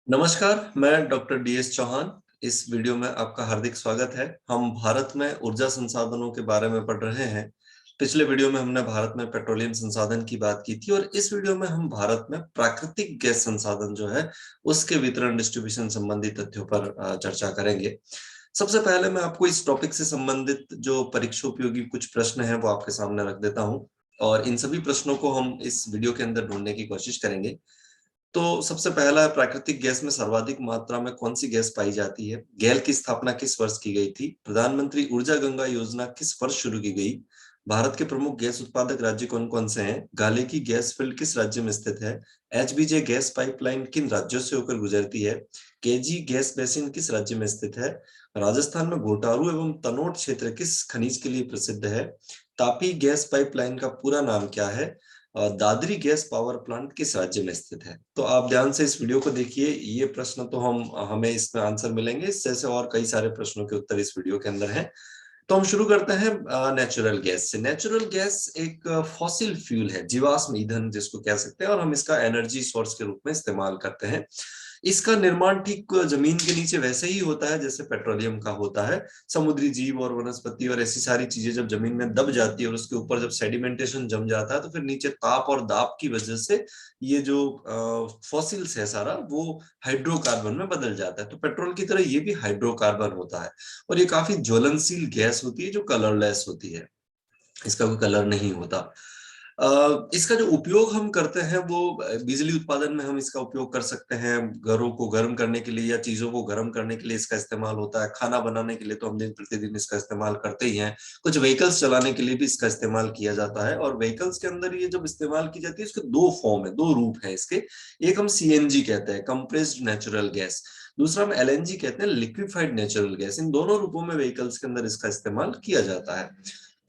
नमस्कार, मैं doctor DS Chauhan. इस वीडियो में आपका हार्दिक स्वागत है। हम भारत में ऊर्जा संसाधनों के बारे में पढ़ रहे हैं। पिछले वीडियो में हमने भारत में पेट्रोलियम संसाधन की बात की थी और इस वीडियो में हम भारत में प्राकृतिक गैस संसाधन जो है उसके वितरण डिस्ट्रीब्यूशन संबंधी तथ्यों पर चर्चा करेंगे। सबसे पहले मैं आपको इस टॉपिक से संबंधित जो परीक्षा उपयोगी कुछ प्रश्न हैं वो आपके सामने रख देता हूँ और इन सभी प्रश्नों को हम इस वीडियो के अंदर ढूंढने की कोशिश करेंगे। तो सबसे पहला है, प्राकृतिक गैस में सर्वाधिक मात्रा में कौन सी गैस पाई जाती है? गेल की स्थापना किस वर्ष की गई थी? प्रधानमंत्री ऊर्जा गंगा योजना किस वर्ष शुरू की गई? भारत के प्रमुख गैस उत्पादक राज्य कौन कौन से हैं? गाले की गैस फील्ड किस राज्य में स्थित है? HBJ गैस पाइपलाइन किन राज्यों से होकर गुजरती है? KG गैस बेसिन किस राज्य में स्थित है? राजस्थान में घोटारू एवं तनोट क्षेत्र किस खनिज के लिए प्रसिद्ध है? तापी गैस पाइपलाइन का पूरा नाम क्या है? दादरी गैस पावर प्लांट किस राज्य में स्थित है? तो आप ध्यान से इस वीडियो को देखिए। ये प्रश्न तो हमें इसमें आंसर मिलेंगे, इससे से और कई सारे प्रश्नों के उत्तर इस वीडियो के अंदर हैं। तो हम शुरू करते हैं नेचुरल गैस से। नेचुरल गैस एक फॉसिल फ्यूल है, जीवाश्म ईंधन जिसको कह सकते हैं, और हम इसका एनर्जी सोर्स के रूप में इस्तेमाल करते हैं। इसका निर्माण ठीक जमीन के नीचे वैसे ही होता है जैसे पेट्रोलियम का होता है। समुद्री जीव और वनस्पति और ऐसी सारी चीजें जब जमीन में दब जाती है और उसके ऊपर जब सेडिमेंटेशन जम जाता है तो फिर नीचे ताप और दाब की वजह से ये जो फॉसिल्स है सारा वो हाइड्रोकार्बन में बदल जाता है। तो पेट्रोल की तरह ये भी हाइड्रोकार्बन होता है और ये काफी ज्वलनशील गैस होती है जो कलरलेस होती है, इसका कोई कलर नहीं होता। इसका जो उपयोग हम करते हैं वो बिजली उत्पादन में हम इसका उपयोग कर सकते हैं। घरों को गर्म करने के लिए या चीजों को गर्म करने के लिए इसका इस्तेमाल होता है। खाना बनाने के लिए तो हम दिन प्रतिदिन इसका इस्तेमाल करते ही हैं। कुछ व्हीकल्स चलाने के लिए भी इसका इस्तेमाल किया जाता है और व्हीकल्स के अंदर ये जब इस्तेमाल की जाती है इसके दो फॉर्म है, दो रूप है इसके। एक हम CNG कहते हैं, कंप्रेस्ड नेचुरल गैस। दूसरा हम LNG कहते हैं, लिक्विफाइड नेचुरल गैस। इन दोनों रूपों में व्हीकल्स के अंदर इसका इस्तेमाल किया जाता है।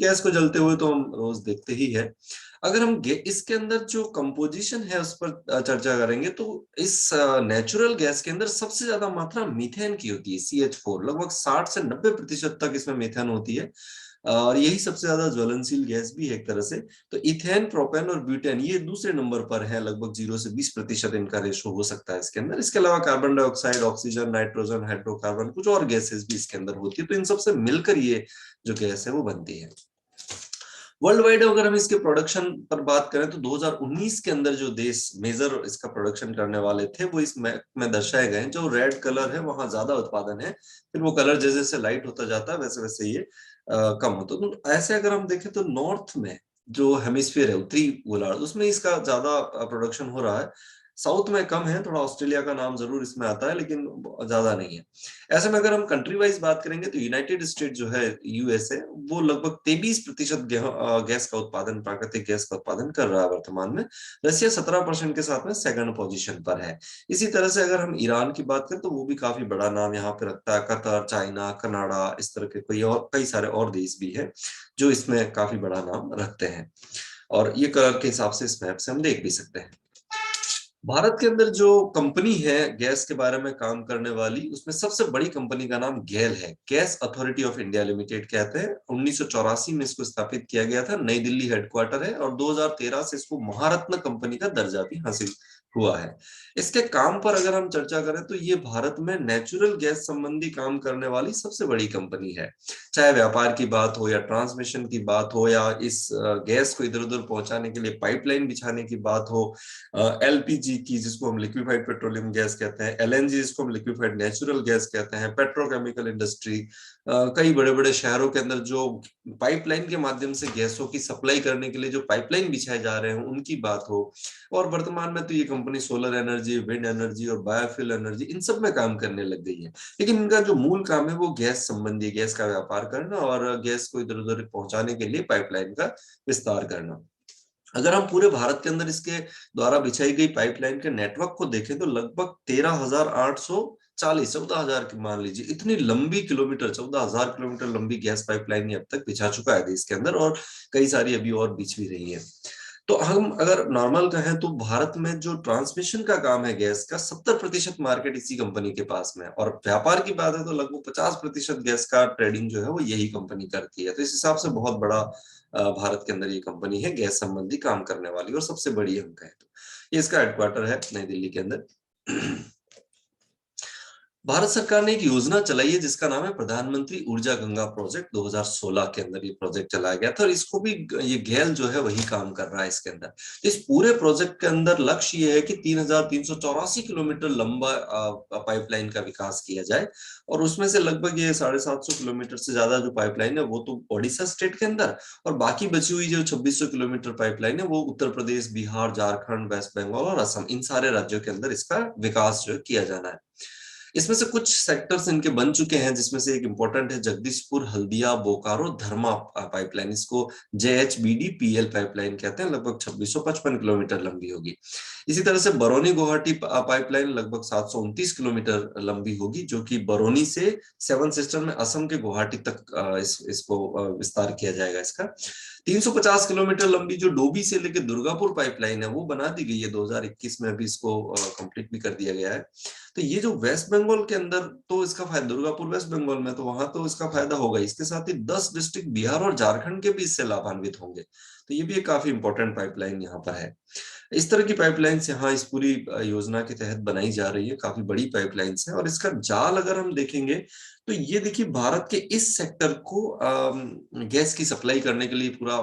गैस को जलते हुए तो हम रोज देखते ही है। अगर हम इसके अंदर जो कंपोजिशन है उस पर चर्चा करेंगे तो इस नेचुरल गैस के अंदर सबसे ज्यादा मात्रा मीथेन की होती है, CH4। लगभग 60 से 90% तक इसमें मीथेन होती है और यही सबसे ज्यादा ज्वलनशील गैस भी है एक तरह से। तो इथेन, प्रोपेन और ब्यूटेन ये दूसरे नंबर पर है, लगभग 0 से 20% इनका रेशो हो सकता है इसके अंदर। इसके अलावा carbon dioxide, oxygen, nitrogen, hydrocarbon, कुछ और गैसेस भी इसके अंदर होती है। तो इन सबसे मिलकर ये जो गैस है वो बनती है। वर्ल्ड वाइड अगर हम इसके प्रोडक्शन पर बात करें तो 2019 के अंदर जो देश मेजर इसका प्रोडक्शन करने वाले थे वो इस मैप में दर्शाए गए हैं। जो रेड कलर है वहां ज्यादा उत्पादन है, फिर वो कलर जैसे जैसे लाइट होता जाता है वैसे वैसे ये कम होता है। तो ऐसे अगर हम देखें तो नॉर्थ में जो हेमिस्फीयर है, उत्तरी गोलार्ध, उसमें इसका ज्यादा प्रोडक्शन हो रहा है। साउथ में कम है, थोड़ा ऑस्ट्रेलिया का नाम जरूर इसमें आता है लेकिन ज्यादा नहीं है। ऐसे में अगर हम कंट्री वाइज बात करेंगे तो यूनाइटेड स्टेट जो है, USA, वो लगभग 23% गैस का उत्पादन, प्राकृतिक गैस का उत्पादन कर रहा है वर्तमान में। रशिया 17% के साथ में सेकंड पोजीशन पर है। इसी तरह से अगर हम ईरान की बात करें तो वो भी काफी बड़ा नाम यहाँ पे रखता है। कतर, चाइना, कनाडा, इस तरह के कई सारे और देश भी है जो इसमें काफी बड़ा नाम रखते हैं और ये कलर के हिसाब से इस मैप से हम देख भी सकते हैं। भारत के अंदर जो कंपनी है गैस के बारे में काम करने वाली, उसमें सबसे बड़ी कंपनी का नाम गेल है, gas authority of India limited कहते हैं। 1984 में इसको स्थापित किया गया था, नई दिल्ली हेडक्वार्टर है और 2013 से इसको महारत्न कंपनी का दर्जा भी हासिल हुआ है। इसके काम पर अगर हम चर्चा करें तो ये भारत में नेचुरल गैस संबंधी काम करने वाली सबसे बड़ी कंपनी है। चाहे व्यापार की बात हो या ट्रांसमिशन की बात हो या इस गैस को इधर उधर पहुंचाने के लिए पाइपलाइन बिछाने की बात हो, LPG की जिसको हम लिक्विफाइड पेट्रोलियम गैस कहते हैं, LNG जिसको हम लिक्विफाइड नेचुरल गैस कहते हैं, पेट्रोकेमिकल इंडस्ट्री, कई बड़े बड़े शहरों के अंदर जो पाइपलाइन के माध्यम से गैसों की सप्लाई करने के लिए जो पाइपलाइन बिछाए जा रहे हैं उनकी बात हो, और वर्तमान में तो ये company solar energy, wind energy और बायोफ्यूल एनर्जी इन सब में काम करने लग गई है। लेकिन इनका जो मूल काम है वो गैस संबंधी, गैस का व्यापार करना और गैस को इधर उधर पहुंचाने के लिए पाइपलाइन का विस्तार करना। अगर हम पूरे भारत के अंदर इसके द्वारा बिछाई गई पाइपलाइन के नेटवर्क को देखें तो लगभग 13,840, 14,000 की मान लीजिए, इतनी लंबी किलोमीटर, 14,000 किलोमीटर लंबी गैस पाइपलाइन अब तक बिछा चुका है देश के अंदर और कई सारी अभी और बिछ भी रही है। तो हम अगर नॉर्मल कहें तो भारत में जो ट्रांसमिशन का काम है गैस का, 70% मार्केट इसी कंपनी के पास में है और व्यापार की बात है तो लगभग 50% गैस का ट्रेडिंग जो है वो यही कंपनी करती है। तो इस हिसाब से बहुत बड़ा भारत के अंदर ये कंपनी है गैस संबंधी काम करने वाली और सबसे बड़ी हम कहें तो। ये इसका हेडक्वार्टर है नई दिल्ली के अंदर। भारत सरकार ने एक योजना चलाई है जिसका नाम है प्रधानमंत्री ऊर्जा गंगा प्रोजेक्ट। 2016 के अंदर ये प्रोजेक्ट चलाया गया था और इसको भी ये गेल जो है वही काम कर रहा है इसके अंदर। इस पूरे प्रोजेक्ट के अंदर लक्ष्य ये है कि 3,384 किलोमीटर लंबा पाइपलाइन का विकास किया जाए और उसमें से लगभग ये 750 किलोमीटर से ज्यादा जो पाइपलाइन है वो तो ओडिशा स्टेट के अंदर, और बाकी बची हुई जो 2600 किलोमीटर पाइपलाइन है वो उत्तर प्रदेश, बिहार, झारखंड, वेस्ट बंगाल और असम, इन सारे राज्यों के अंदर इसका विकास जो किया जाना है। इसमें से कुछ सेक्टर्स इनके बन चुके हैं, जिसमें से एक इंपॉर्टेंट है जगदीशपुर हल्दिया बोकारो धर्मा पाइपलाइन। इसको JHBDPL पाइपलाइन कहते हैं, लगभग 2655 किलोमीटर लंबी होगी। इसी तरह से बरौनी गुवाहाटी पाइपलाइन लगभग 729 किलोमीटर लंबी होगी, जो कि बरौनी से सेवन सिस्टर में असम के गुवाहाटी तक इसको विस्तार किया जाएगा। इसका 350 किलोमीटर लंबी जो डोबी से लेकर दुर्गापुर पाइपलाइन है वो बना दी गई है 2021 में, अभी इसको कंप्लीट भी कर दिया गया है। तो ये जो वेस्ट बंगाल के अंदर तो इसका फायदा, दुर्गापुर वेस्ट बंगाल में, तो वहां तो इसका फायदा होगा। इसके साथ ही 10 डिस्ट्रिक्ट बिहार और झारखंड के भी इससे लाभान्वित होंगे। तो ये भी एक काफी इंपॉर्टेंट पाइपलाइन यहाँ पर है। इस तरह की पाइपलाइंस यहाँ इस पूरी योजना के तहत बनाई जा रही है, काफी बड़ी पाइपलाइंस है। और इसका जाल अगर हम देखेंगे तो ये देखिए भारत के इस सेक्टर को गैस की सप्लाई करने के लिए पूरा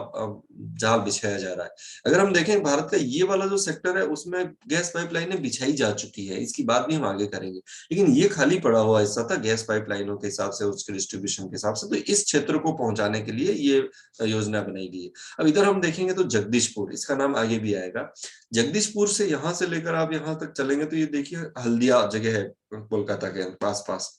जाल बिछाया जा रहा है। अगर हम देखें भारत का ये वाला जो सेक्टर है उसमें गैस पाइपलाइनें बिछाई जा चुकी है, इसकी बात भी हम आगे करेंगे, लेकिन ये खाली पड़ा हुआ हिस्सा था गैस पाइपलाइनों के हिसाब से, उसके डिस्ट्रीब्यूशन के हिसाब से। तो इस क्षेत्र को पहुंचाने के लिए ये योजना बनाई गई है। अब इधर हम देखेंगे तो जगदीशपुर, इसका नाम आगे भी आएगा। जगदीशपुर से यहां से लेकर आप यहां तक चलेंगे तो ये देखिए हल्दिया जगह है कोलकाता के पास पास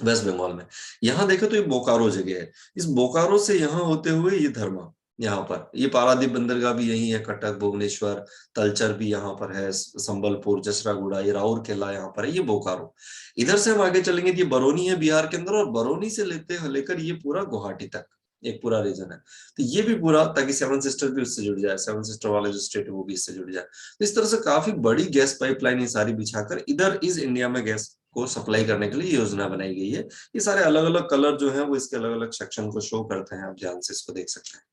वेस्ट बंगाल में। यहाँ देखो तो ये बोकारो जगह है, इस बोकारो से यहाँ होते हुए ये धर्मा, यहाँ पर ये पारादीप बंदरगाह भी यही है, कटक, भुवनेश्वर, तलचर भी यहाँ पर है, संबलपुर, जसरागुड़ा, ये राउरकेला यहाँ पर है, ये बोकारो। इधर से हम आगे चलेंगे तो ये बरौनी है बिहार के अंदर, और बरौनी से लेकर ये पूरा गुवाहाटी तक एक पूरा रीजन है। तो ये भी पूरा, ताकि सेवन सिस्टर भी उससे जुड़ जाए, सेवन सिस्टर वाले जो स्टेट है वो भी इससे जुड़ जाए। तो इस तरह से काफी बड़ी गैस पाइपलाइन ये सारी बिछाकर इधर इस इंडिया में गैस को सप्लाई करने के लिए योजना बनाई गई है। ये सारे अलग अलग कलर जो है वो इसके अलग अलग सेक्शन को शो करते हैं, आप ध्यान से इसको देख सकते हैं।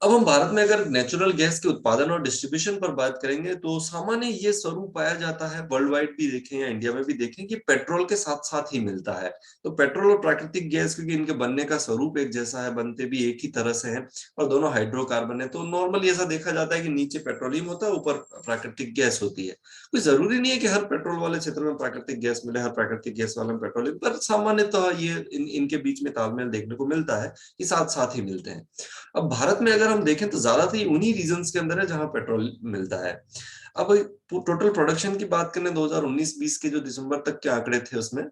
अब हम भारत में अगर नेचुरल गैस के उत्पादन और डिस्ट्रीब्यूशन पर बात करेंगे तो सामान्य ये स्वरूप पाया जाता है, वर्ल्ड वाइड भी देखें या इंडिया में भी देखें, कि पेट्रोल के साथ साथ ही मिलता है। तो पेट्रोल और प्राकृतिक गैस, क्योंकि इनके बनने का स्वरूप एक जैसा है, बनते भी एक ही तरह से हैं और दोनों हाइड्रोकार्बन है, तो नॉर्मली ऐसा देखा जाता है कि नीचे पेट्रोलियम होता है, ऊपर प्राकृतिक गैस होती है। कोई जरूरी नहीं है कि हर पेट्रोल वाले क्षेत्र में प्राकृतिक गैस मिले, हर प्राकृतिक गैस वाले में पेट्रोलियम, पर सामान्यतः ये इनके बीच में तालमेल देखने को मिलता है कि साथ साथ ही मिलते हैं। अब भारत में अगर हम देखें तो ज्यादातर उन्हीं रीजन्स के अंदर है जहां पेट्रोल मिलता है। अब टोटल प्रोडक्शन की बात करें 2019-20 के जो दिसंबर तक के आंकड़े थे उसमें,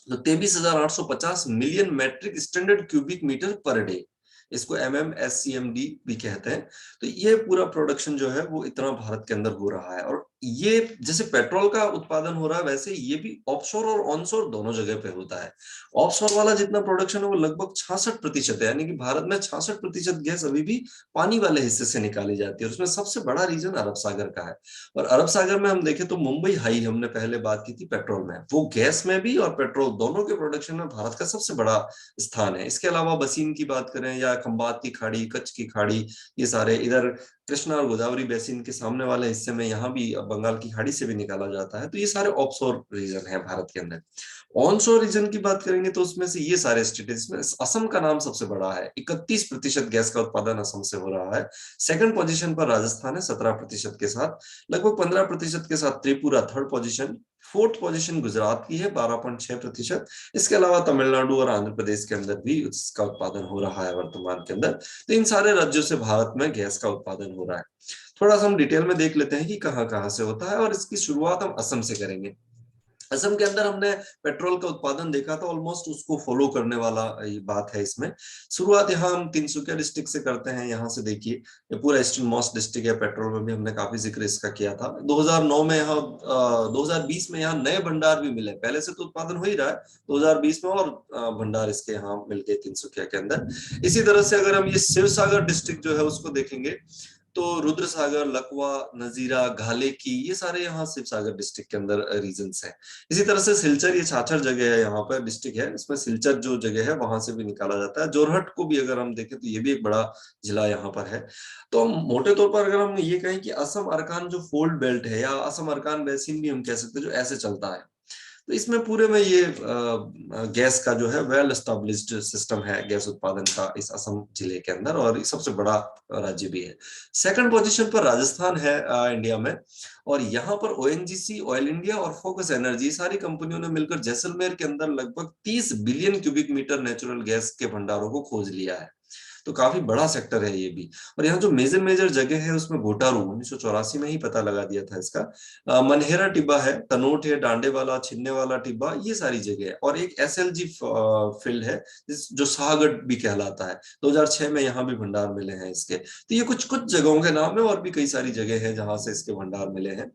तो 23,850 million metric standard cubic metre per day, इसको MMSCMD भी कहते हैं। तो ये पूरा प्रोडक्शन जो है वो इतना भारत के अंदर हो रहा है। और ये जैसे पेट्रोल का उत्पादन हो रहा है वैसे ये भी ऑफशोर और ऑनशोर दोनों जगह पे होता है। ऑफशोर वाला जितना प्रोडक्शन है वो लगभग 66% है, यानी कि भारत में 66% गैस अभी भी पानी वाले हिस्से से निकाली जाती है। उसमें सबसे बड़ा रीजन अरब सागर का है। और अरब सागर में हम देखें तो मुंबई हाई, हमने पहले बात की थी पेट्रोल में, वो गैस में भी और पेट्रोल दोनों के प्रोडक्शन में भारत का सबसे बड़ा स्थान है। इसके अलावा बसीन की बात करें या खंबात की खाड़ी, कच्छ की खाड़ी, ये सारे इधर कृष्णा और गोदावरी बेसिन के सामने वाले हिस्से में यहाँ भी बंगाल की खाड़ी से भी निकाला जाता है। तो ये सारे ऑफशोर रीजन है भारत के अंदर। ऑनशोर रीजन की बात करेंगे तो उसमें से ये सारे स्टेट, इसमें असम का नाम सबसे बड़ा है, 31% गैस का उत्पादन असम से हो रहा है। सेकंड पोजीशन पर राजस्थान है 17% के साथ, लगभग 15% के साथ Tripura third position, fourth position Gujarat की है 12.6%। इसके अलावा तमिलनाडु और आंध्र प्रदेश के अंदर भी इसका उत्पादन हो रहा है वर्तमान के अंदर। तो इन सारे राज्यों से भारत में गैस का उत्पादन हो रहा है। थोड़ा सा हम डिटेल में देख लेते हैं कि कहाँ कहाँ से होता है, और इसकी शुरुआत हम असम से करेंगे। असम के अंदर हमने पेट्रोल का उत्पादन देखा था, ऑलमोस्ट उसको फॉलो करने वाला ये बात है इसमें। शुरुआत यहाँ हम तिनसुकिया डिस्ट्रिक्ट से करते हैं। यहाँ से देखिए ये पूरा ईस्टर्न मोस्ट डिस्ट्रिक्ट है, पेट्रोल में भी हमने काफी जिक्र इसका किया था। 2009 में यहाँ 2020 में यहाँ नए भंडार भी मिले, पहले से तो उत्पादन हो ही रहा है, 2020 में और भंडार इसके यहाँ मिल गए तिनसुकिया के अंदर। इसी तरह से अगर हम ये शिव सागर डिस्ट्रिक्ट जो है उसको देखेंगे तो रुद्र सागर, लकवा, नजीरा, घाले की, ये सारे यहाँ शिव सागर डिस्ट्रिक्ट के अंदर रीजन्स हैं। इसी तरह से सिलचर, ये छाछर जगह है, यहाँ पर डिस्ट्रिक्ट है, इसमें सिलचर जो जगह है वहां से भी निकाला जाता है। जोरहट को भी अगर हम देखें तो ये भी एक बड़ा जिला यहाँ पर है। तो मोटे तौर पर अगर हम ये कहें कि असम अरकान जो फोल्ड बेल्ट है या असम अरकान बेसिन भी हम कह सकते हैं जो ऐसे चलता है, तो इसमें पूरे में ये गैस का जो है वेल एस्टेब्लिश्ड सिस्टम है गैस उत्पादन का इस असम जिले के अंदर, और सबसे बड़ा राज्य भी है। सेकंड पोजीशन पर राजस्थान है इंडिया में, और यहाँ पर ओएनजीसी, ऑयल इंडिया और फोकस एनर्जी सारी कंपनियों ने मिलकर जैसलमेर के अंदर लगभग 30 billion cubic metre natural gas के भंडारों को खोज लिया है। तो काफी बड़ा सेक्टर है ये भी। और यहाँ जो मेजर मेजर जगह है उसमें घोटारू 1984 में ही पता लगा दिया था इसका, मनहेरा टिब्बा है, तनोट है, डांडेवाला, छिन्ने वाला टिब्बा, ये सारी जगह है। और एक एसएलजी फील्ड है जो शाहगढ़ भी कहलाता है, 2006 में यहाँ भी भंडार मिले हैं इसके। तो ये कुछ कुछ जगहों के नाम है, और भी कई सारी जगह है जहां से इसके भंडार मिले हैं।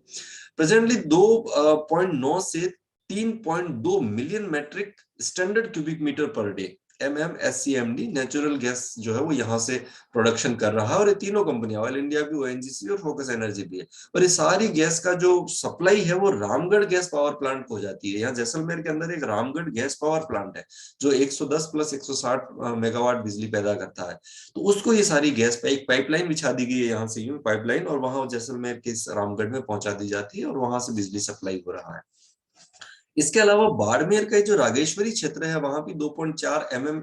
प्रेजेंटली 2.9 से 3.2 million metric standard cubic metre per day MMSCMD natural gas जो है वो यहाँ से प्रोडक्शन कर रहा है। और ये तीनों कंपनियां, ऑयल इंडिया भी, ओएनजीसी और फोकस एनर्जी भी है। और ये सारी गैस का जो सप्लाई है वो रामगढ़ गैस पावर प्लांट को हो जाती है। यहाँ जैसलमेर के अंदर एक रामगढ़ गैस पावर प्लांट है जो 110 प्लस 160 मेगावाट बिजली पैदा करता है। तो उसको ये सारी गैस पे एक पाइपलाइन बिछा दी गई है यहाँ से, यूं पाइपलाइन, और वहां जैसलमेर के रामगढ़ में पहुंचा दी जाती है, और वहां से बिजली सप्लाई हो रहा है। इसके अलावा बाड़मेर का जो रागेश्वरी क्षेत्र है वहां भी 2.4 mm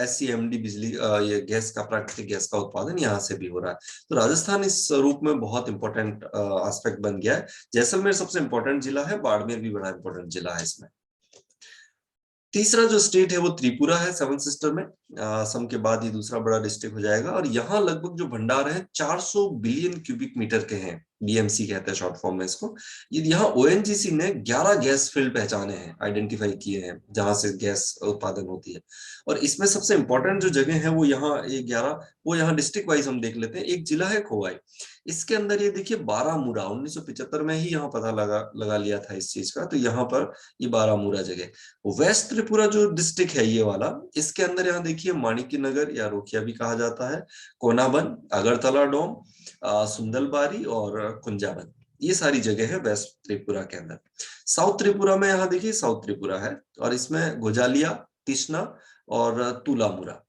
SCMD बिजली ये गैस का, प्राकृतिक गैस का उत्पादन यहाँ से भी हो रहा है। तो राजस्थान इस रूप में बहुत इंपॉर्टेंट एस्पेक्ट बन गया है। जैसलमेर सबसे इंपॉर्टेंट जिला है, बाड़मेर भी बड़ा इंपॉर्टेंट जिला है इसमें। तीसरा जो स्टेट है वो त्रिपुरा है, सेवन सिस्टर में। असम के बाद ये दूसरा बड़ा डिस्ट्रिक्ट हो जाएगा, और यहाँ लगभग जो भंडार है 400 बिलियन क्यूबिक मीटर के हैं, बीएमसी कहते हैं शॉर्ट फॉर्म में इसको। ये यहाँ ओएनजीसी ने 11 गैस फील्ड पहचाने हैं, आइडेंटिफाई किए हैं जहां से गैस उत्पादन होती है। और इसमें सबसे इंपॉर्टेंट जो जगह है वो यहाँ ये 11, वो यहाँ डिस्ट्रिक्ट वाइज हम देख लेते हैं। एक जिला है खोवाई, इसके अंदर ये देखिए बारामूला 1975 में ही यहाँ पता लगा लिया था इस चीज का। तो यहाँ पर ये बारामूला जगह। वेस्ट त्रिपुरा जो डिस्ट्रिक्ट है ये वाला, इसके अंदर यहाँ देखिए माणिक्य नगर या रोकिया भी कहा जाता है, कोनाबन, अगरतला डोम, सुंदलबारी और कुंजाबन, ये सारी जगह है वेस्ट त्रिपुरा के अंदर। साउथ त्रिपुरा में यहाँ देखिए साउथ त्रिपुरा है, और इसमें गोजालिया, तिश्ना और तुलामुरा।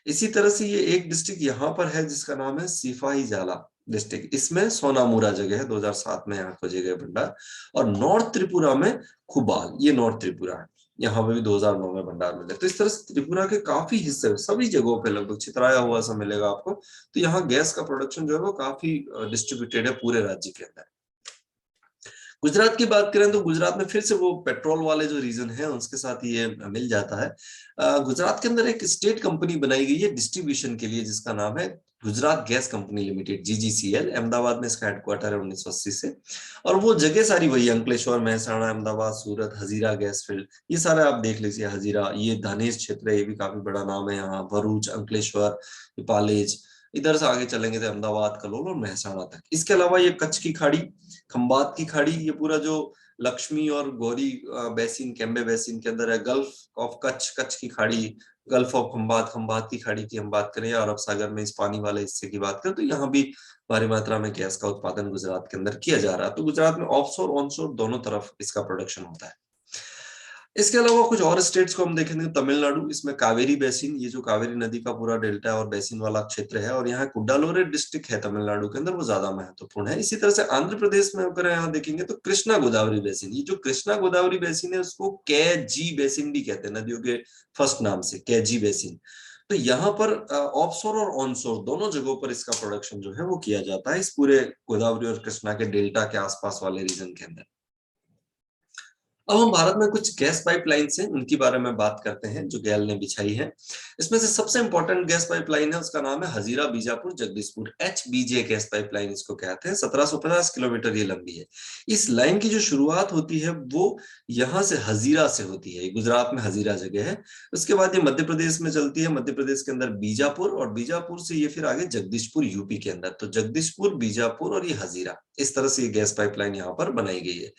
इसी तरह से ये एक डिस्ट्रिक्ट यहाँ पर है जिसका नाम है सिपाही जाला डिस्ट्रिक्ट, इसमें सोनामुरा जगह है, 2007 में यहाँ खोजे गए भंडार। और नॉर्थ त्रिपुरा में खुबाल, ये नॉर्थ त्रिपुरा है, यहाँ पे भी 2009 में भंडार मिले। तो इस तरह से त्रिपुरा के काफी हिस्से, सभी जगहों पे लगभग छितराया हुआ सा मिलेगा आपको। तो यहाँ गैस का प्रोडक्शन जो है वो काफी डिस्ट्रीब्यूटेड है पूरे राज्य के अंदर। गुजरात की बात करें तो गुजरात में फिर से वो पेट्रोल वाले जो रीजन है उसके साथ ये मिल जाता है। गुजरात के अंदर एक स्टेट कंपनी बनाई गई है डिस्ट्रीब्यूशन के लिए जिसका नाम है Gujarat gas company limited, GGCL। Ahmedabad में इसका हेडक्वार्टर है 1980 से। और वो जगह सारी वही, अंकलेश्वर, महसाणा, अहमदाबाद, सूरत, हजीरा गैस फील्ड, ये सारे आप देख लीजिए। हजीरा ये धानेश क्षेत्र है, ये भी काफी बड़ा नाम है यहाँ। भरूच, अंकलेश्वर, पालेज, इधर से आगे चलेंगे तो अहमदाबाद, कलोल और महसाणा तक। इसके अलावा ये कच्छ की खाड़ी, खंबात की खाड़ी, ये पूरा जो लक्ष्मी और गौरी बेसिन, केम्बे बेसिन के अंदर है। गल्फ ऑफ कच्छ, कच्छ की खाड़ी, गल्फ ऑफ खंबात, खंबात की खाड़ी की हम बात करें, या अरब सागर में इस पानी वाले हिस्से की बात करें, तो यहाँ भी भारी मात्रा में गैस का उत्पादन गुजरात के अंदर किया जा रहा है। तो गुजरात में ऑफशोर ऑनशोर दोनों तरफ इसका प्रोडक्शन होता है। इसके अलावा कुछ और स्टेट्स को हम देखेंगे, तमिलनाडु, इसमें कावेरी बेसिन, ये जो कावेरी नदी का पूरा डेल्टा और बेसिन वाला क्षेत्र है, और यहाँ कुड्डालोरे डिस्ट्रिक्ट है तमिलनाडु के अंदर, वो ज्यादा महत्वपूर्ण है। इसी तरह से आंध्र प्रदेश में अगर यहाँ देखेंगे तो कृष्णा गोदावरी बेसिन, ये जो कृष्णा गोदावरी बेसिन है उसको कैजी बेसिन भी कहते हैं, नदियों के फर्स्ट नाम से कैजी बेसिन। तो यहाँ पर ऑफशोर और ऑनशोर दोनों जगहों पर इसका प्रोडक्शन जो है वो किया जाता है, इस पूरे गोदावरी और कृष्णा के डेल्टा के आसपास वाले रीजन के अंदर। अब हम भारत में कुछ गैस पाइपलाइंस हैं उनके बारे में बात करते हैं जो गैल ने बिछाई है। इसमें से सबसे इंपॉर्टेंट गैस पाइपलाइन है, उसका नाम है Hazira Bijapur Jagdishpur, HBJ gas pipeline इसको कहते हैं। 1750 किलोमीटर ये लंबी है। इस लाइन की जो शुरुआत होती है वो यहाँ से हजीरा से होती है, गुजरात में हजीरा जगह है। उसके बाद ये मध्य प्रदेश में चलती है, मध्य प्रदेश के अंदर बीजापुर, और बीजापुर से ये फिर आगे जगदीशपुर यूपी के अंदर। तो जगदीशपुर, बीजापुर और ये हजीरा, इस तरह से ये गैस पाइपलाइन यहाँ पर बनाई गई है।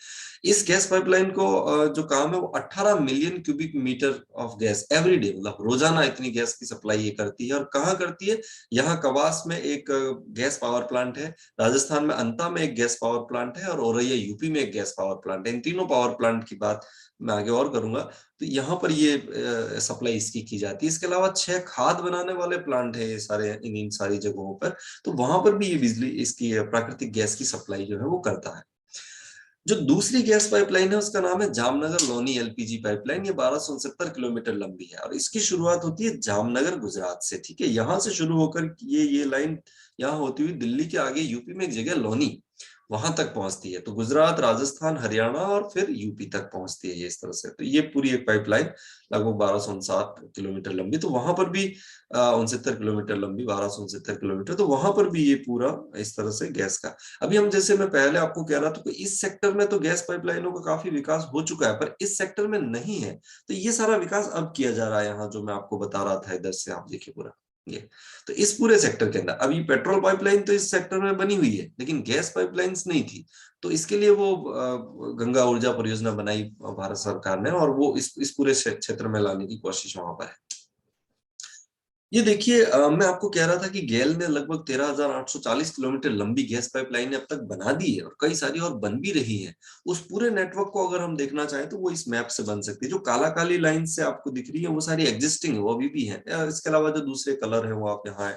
इस गैस पाइपलाइन को जो काम है वो 18 million cubic metre of gas every day, मतलब रोजाना इतनी गैस की सप्लाई ये करती है। और कहाँ करती है? यहाँ कवास में एक गैस पावर प्लांट है, राजस्थान में अंता में एक गैस पावर प्लांट है, और औरैया यूपी में एक गैस पावर प्लांट है। इन तीनों पावर प्लांट की बात मैं आगे और करूंगा। तो यहाँ पर ये सप्लाई इसकी की जाती है। इसके अलावा 6 खाद बनाने वाले प्लांट है ये सारे, इन सारी जगहों पर। तो वहां पर भी ये बिजली, इसकी प्राकृतिक गैस की सप्लाई जो है वो करता है। जो दूसरी गैस पाइपलाइन है उसका नाम है जामनगर लोनी एलपीजी पाइपलाइन। ये 1269 किलोमीटर लंबी है और इसकी शुरुआत होती है जामनगर गुजरात से। ठीक है, यहां से शुरू होकर ये लाइन यहाँ होती हुई दिल्ली के आगे यूपी में एक जगह लोनी, वहां तक पहुंचती है। तो गुजरात, राजस्थान, हरियाणा और फिर यूपी तक पहुंचती है ये इस तरह से। तो ये पूरी एक पाइपलाइन लगभग 1259 किलोमीटर लंबी। तो वहां पर भी 69 किलोमीटर लंबी, 1269 किलोमीटर, तो वहां पर भी ये पूरा इस तरह से गैस का। अभी हम, जैसे मैं पहले आपको कह रहा था कि इस सेक्टर में तो गैस पाइपलाइनों का काफी विकास हो चुका है, पर इस सेक्टर में नहीं है। तो ये सारा विकास अब किया जा रहा है यहाँ, जो मैं आपको बता रहा था इधर से, आप देखिए पूरा ये। तो इस पूरे सेक्टर के अंदर अभी पेट्रोल पाइपलाइन तो इस सेक्टर में बनी हुई है, लेकिन गैस पाइपलाइंस नहीं थी। तो इसके लिए वो गंगा ऊर्जा परियोजना बनाई भारत सरकार ने, और वो इस पूरे क्षेत्र में लाने की कोशिश वहां पर है। ये देखिए, मैं आपको कह रहा था कि गेल ने लगभग 13,840 किलोमीटर लंबी गैस पाइपलाइन अब तक बना दी है, और कई सारी और बन भी रही हैं। उस पूरे नेटवर्क को अगर हम देखना चाहें तो वो इस मैप से बन सकती है। जो काला काली लाइन से आपको दिख रही है वो सारी एग्जिस्टिंग है, वो अभी भी है। इसके अलावा जो दूसरे कलर है वो आप यहाँ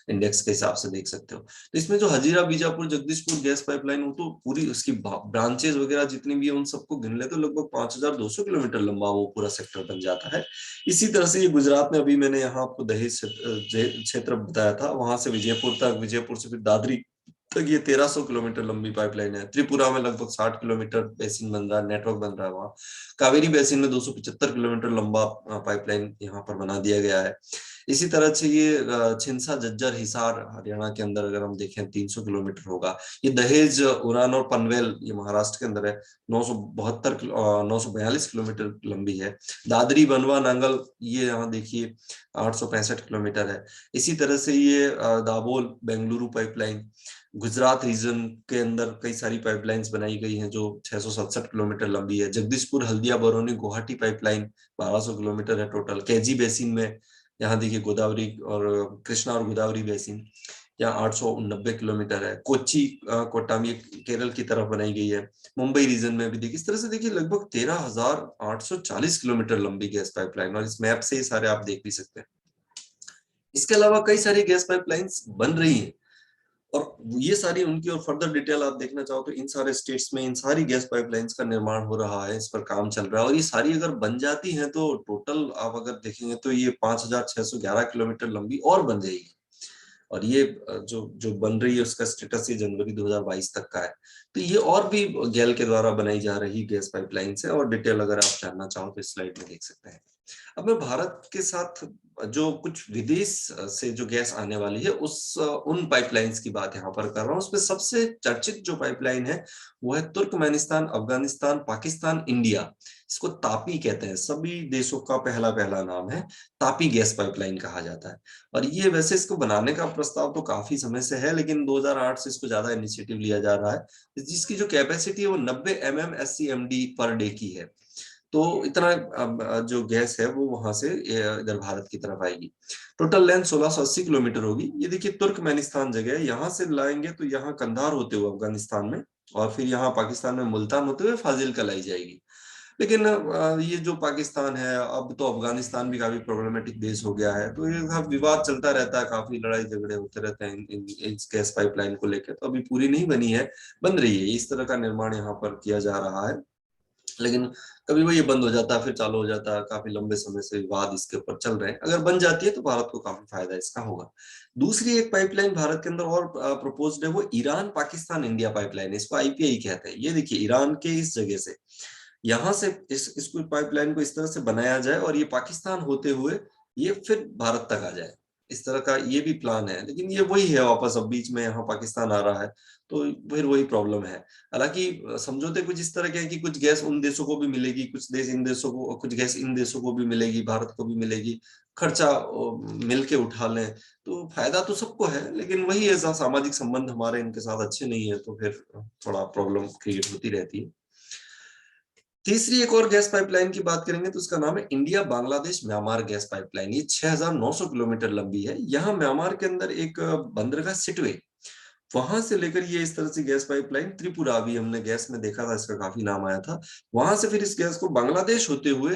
इंडेक्स के हिसाब से देख सकते हो। तो इसमें जो हजीरा, बीजापुर, जगदीशपुर गैस पाइपलाइन, वो तो पूरी उसकी ब्रांचेज वगैरह जितनी भी है उन सबको गिन ले तो लगभग 5,200 किलोमीटर लंबा वो पूरा सेक्टर बन जाता है। इसी तरह से ये गुजरात में, अभी मैंने यहाँ आपको दहेज क्षेत्र बताया था, वहां से विजयपुर तक, विजयपुर से फिर दादरी तक ये 1,300 किलोमीटर लंबी पाइपलाइन है। त्रिपुरा में लगभग 60 किलोमीटर बेसिन बन रहा है, नेटवर्क बन रहा है वहाँ। कावेरी बेसिन में 275 किलोमीटर लंबा पाइपलाइन यहाँ पर बना दिया गया है। इसी तरह से ये छिंसा, झज्जर, हिसार हरियाणा के अंदर अगर हम देखें 300 किलोमीटर होगा। ये दहेज, उड़ान और पनवेल ये महाराष्ट्र के अंदर है, 942 किलोमीटर लंबी है। दादरी, बनवा, नांगल ये यहाँ देखिए 865 किलोमीटर है। इसी तरह से ये दाबोल, बेंगलुरु पाइपलाइन, गुजरात रीजन के अंदर कई सारी पाइपलाइंस बनाई गई हैं जो 667 किलोमीटर लंबी है। जगदीशपुर, हल्दिया, बरौनी, गुवाहाटी पाइपलाइन 1200 किलोमीटर है टोटल। केजी बेसिन में यहाँ देखिए गोदावरी और कृष्णा और गोदावरी बेसिन, यहाँ 890 किलोमीटर है। कोच्चि, कोट्टामी केरल की तरफ बनाई गई है। मुंबई रीजन में भी देखिए इस तरह से, देखिए लगभग 13,840 किलोमीटर लंबी गैस पाइपलाइन, और इस मैप से ये सारे आप देख भी सकते हैं। इसके अलावा कई सारी गैस पाइपलाइंस बन रही हैं, और ये सारी उनकी और फर्दर डिटेल आप देखना चाहो तो इन सारे स्टेट्स में इन सारी गैस पाइपलाइंस का निर्माण हो रहा है, इस पर काम चल रहा है। और ये सारी अगर बन जाती हैं तो टोटल आप अगर देखेंगे तो ये 5,611 किलोमीटर लंबी और बन जाएगी। और ये जो जो बन रही है उसका स्टेटस ये जनवरी 2022 तक का है। तो ये और भी गेल के द्वारा बनाई जा रही गैस पाइपलाइन है, और डिटेल अगर आप जानना चाहो तो इस स्लाइड में देख सकते हैं। अब मैं भारत के साथ जो कुछ विदेश से जो गैस आने वाली है उस उन पाइपलाइंस की बात यहाँ पर कर रहा हूँ। उसमें सबसे चर्चित जो पाइपलाइन है वो है तुर्कमेनिस्तान, अफगानिस्तान, पाकिस्तान, इंडिया। इसको तापी कहते हैं, सभी देशों का पहला पहला नाम है। तापी गैस पाइपलाइन कहा जाता है। और ये वैसे इसको बनाने का प्रस्ताव तो काफी समय से है, लेकिन 2008 से इसको ज्यादा इनिशिएटिव लिया जा रहा है। जिसकी जो कैपेसिटी है वो 90 MMSCMD पर डे की है। तो इतना जो गैस है वो वहां से इधर भारत की तरफ आएगी। टोटल लेंथ 1,680 किलोमीटर होगी। ये देखिए तुर्कमेनिस्तान जगह है, यहाँ से लाएंगे तो यहाँ कंधार होते हुए अफगानिस्तान में, और फिर यहाँ पाकिस्तान में मुल्तान होते हुए फाजिल्का लाई जाएगी। लेकिन ये जो पाकिस्तान है, अब तो अफगानिस्तान भी काफी प्रॉब्लमेटिक देश हो गया है, तो ये विवाद चलता रहता है, काफी लड़ाई झगड़े होते रहते हैं इस गैस पाइपलाइन को लेकर। तो अभी पूरी नहीं बनी है, बन रही है। इस तरह का निर्माण यहाँ पर किया जा रहा है, लेकिन कभी वो ये बंद हो जाता है फिर चालू हो जाता है। काफी लंबे समय से विवाद इसके ऊपर चल रहे हैं। अगर बन जाती है तो भारत को काफी फायदा इसका होगा। दूसरी एक पाइपलाइन भारत के अंदर और प्रपोज्ड है, वो ईरान, पाकिस्तान, इंडिया पाइपलाइन है। इसको IPI कहते हैं। ये देखिए ईरान के इस जगह से, यहाँ से इसको पाइपलाइन को इस तरह से बनाया जाए और ये पाकिस्तान होते हुए ये फिर भारत तक आ जाए, इस तरह का ये भी प्लान है। लेकिन ये वही है, वापस अब बीच में यहाँ पाकिस्तान आ रहा है तो फिर वही प्रॉब्लम है। हालांकि समझौते कुछ इस तरह के हैं कि कुछ गैस उन देशों को भी मिलेगी, कुछ देश इन देशों को, कुछ गैस इन देशों को भी मिलेगी, भारत को भी मिलेगी। खर्चा मिलके उठा लें तो फायदा तो सबको है, लेकिन वही ऐसा सामाजिक संबंध हमारे इनके साथ अच्छे नहीं है तो फिर थोड़ा प्रॉब्लम क्रिएट होती रहती है। तीसरी एक और गैस पाइपलाइन की बात करेंगे तो उसका नाम है India Bangladesh Myanmar gas pipeline. ये 6,900 किलोमीटर लंबी है। यहाँ म्यांमार के अंदर एक बंदरगाह सिटवे, वहां से लेकर ये इस तरह से गैस पाइपलाइन त्रिपुरा, अभी हमने गैस में देखा था, इसका काफी नाम आया था, वहां से फिर इस गैस को बांग्लादेश होते हुए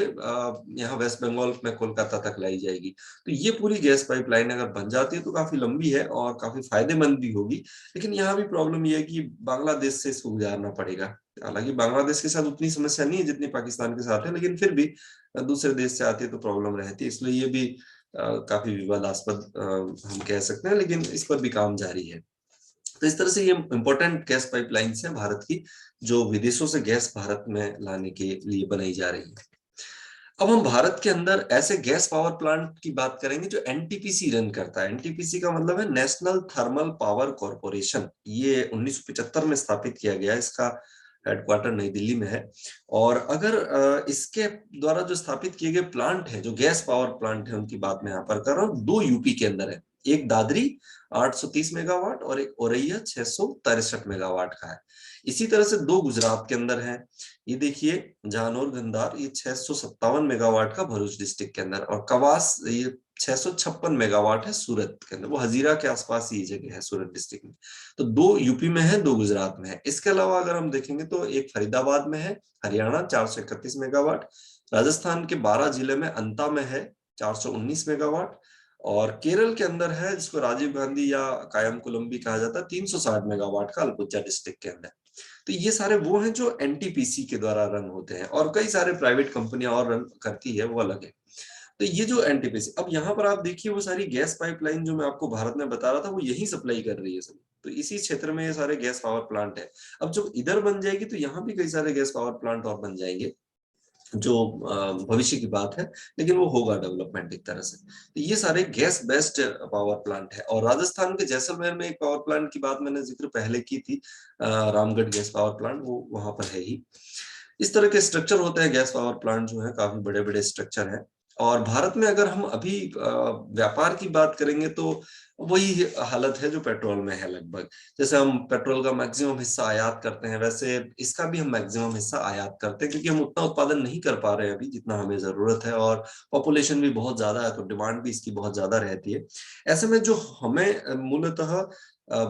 यहाँ वेस्ट बंगाल में कोलकाता तक लाई जाएगी। तो ये पूरी गैस पाइपलाइन अगर बन जाती है तो काफी लंबी है और काफी फायदेमंद भी होगी। लेकिन यहाँ भी प्रॉब्लम ये है कि बांग्लादेश से इसको गुजारना पड़ेगा। हालांकि बांग्लादेश के साथ उतनी समस्या नहीं है जितनी पाकिस्तान के साथ है, लेकिन फिर भी दूसरे देश से आती है तो प्रॉब्लम रहती है, इसलिए ये भी काफी विवादास्पद हम कह सकते हैं, लेकिन इस पर भी काम जारी है। तो इस तरह से ये इंपॉर्टेंट गैस पाइपलाइंस हैं भारत की, जो विदेशों से गैस भारत में लाने के लिए बनाई जा रही है। अब हम भारत के अंदर ऐसे गैस पावर प्लांट की बात करेंगे जो एनटीपीसी रन करता है। एनटीपीसी का मतलब है नेशनल थर्मल पावर कॉरपोरेशन। ये 1975 में स्थापित किया गया, इसका हेडक्वार्टर नई दिल्ली में है। और अगर इसके द्वारा जो स्थापित किए गए प्लांट हैं, जो गैस पावर प्लांट है, उनकी बात मैं यहाँ पर कर रहा हूँ, 2 यूपी के अंदर है। एक दादरी 830 मेगावाट और एक औरैया 663 मेगावाट का है। इसी तरह से 2 गुजरात के अंदर है। ये देखिए जानोर गंदार, ये 657 मेगावाट का भरूच डिस्ट्रिक्ट के अंदर, और कवास ये 656 मेगावाट है सूरत के अंदर, वो हजीरा के आसपास ही जगह है सूरत डिस्ट्रिक्ट में। तो 2 यूपी में है, 2 गुजरात में है। इसके अलावा अगर हम देखेंगे तो एक फरीदाबाद में है, हरियाणा 431 मेगावाट, राजस्थान के 12 जिले में अंता में है 419 मेगावाट, और केरल के अंदर है जिसको राजीव गांधी या कायमकुलम भी कहा जाता है 360 मेगावाट का अल्पुजा डिस्ट्रिक्ट के अंदर। तो ये सारे वो हैं जो एनटीपीसी के द्वारा रन होते हैं, और कई सारे प्राइवेट कंपनियां और रन करती है, वो अलग है। तो ये जो एनटीपीसी, अब यहाँ पर आप देखिए वो सारी गैस पाइपलाइन जो मैं आपको भारत में बता रहा था, वो यही सप्लाई कर रही है सभी। तो इसी क्षेत्र में ये सारे गैस पावर प्लांट है। अब जब इधर बन जाएगी तो यहाँ भी कई सारे गैस पावर प्लांट और बन जाएंगे, जो भविष्य की बात है, लेकिन वो होगा डेवलपमेंट एक तरह से। तो ये सारे गैस बेस्ड पावर प्लांट है। और राजस्थान के जैसलमेर में एक पावर प्लांट की बात मैंने जिक्र पहले की थी, रामगढ़ गैस पावर प्लांट, वो वहां पर है ही। इस तरह के स्ट्रक्चर होते हैं गैस पावर प्लांट जो है, काफी बड़े बड़े स्ट्रक्चर हैं। और भारत में अगर हम अभी व्यापार की बात करेंगे तो वही हालत है जो पेट्रोल में है लगभग। जैसे हम पेट्रोल का मैक्सिमम हिस्सा आयात करते हैं, वैसे इसका भी हम मैक्सिमम हिस्सा आयात करते हैं, क्योंकि हम उतना उत्पादन नहीं कर पा रहे हैं अभी जितना हमें जरूरत है, और पॉपुलेशन भी बहुत ज्यादा है, तो डिमांड भी इसकी बहुत ज्यादा रहती है। ऐसे में जो हमें मूलतः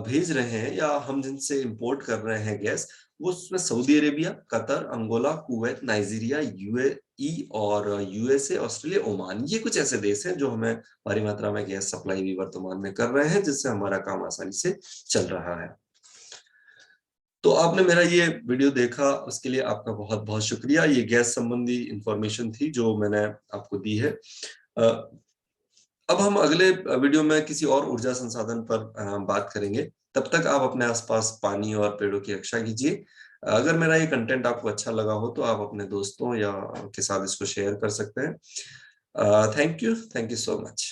भेज रहे हैं या हम जिनसे इंपोर्ट कर रहे हैं गैस, वो उसमें Saudi Arabia, Qatar, Angola, Kuwait, Nigeria, UAE और यूएसए, ऑस्ट्रेलिया, ओमान, ये कुछ ऐसे देश हैं जो हमें भारी मात्रा में गैस सप्लाई भी वर्तमान में कर रहे हैं, जिससे हमारा काम आसानी से चल रहा है। तो आपने मेरा ये वीडियो देखा, उसके लिए आपका बहुत बहुत शुक्रिया। ये गैस संबंधी इंफॉर्मेशन थी जो मैंने आपको दी है। अब हम अगले वीडियो में किसी और ऊर्जा संसाधन पर बात करेंगे। तब तक आप अपने आसपास पानी और पेड़ों की रक्षा कीजिए। अगर मेरा ये कंटेंट आपको अच्छा लगा हो तो आप अपने दोस्तों या के साथ इसको शेयर कर सकते हैं। Thank you so much.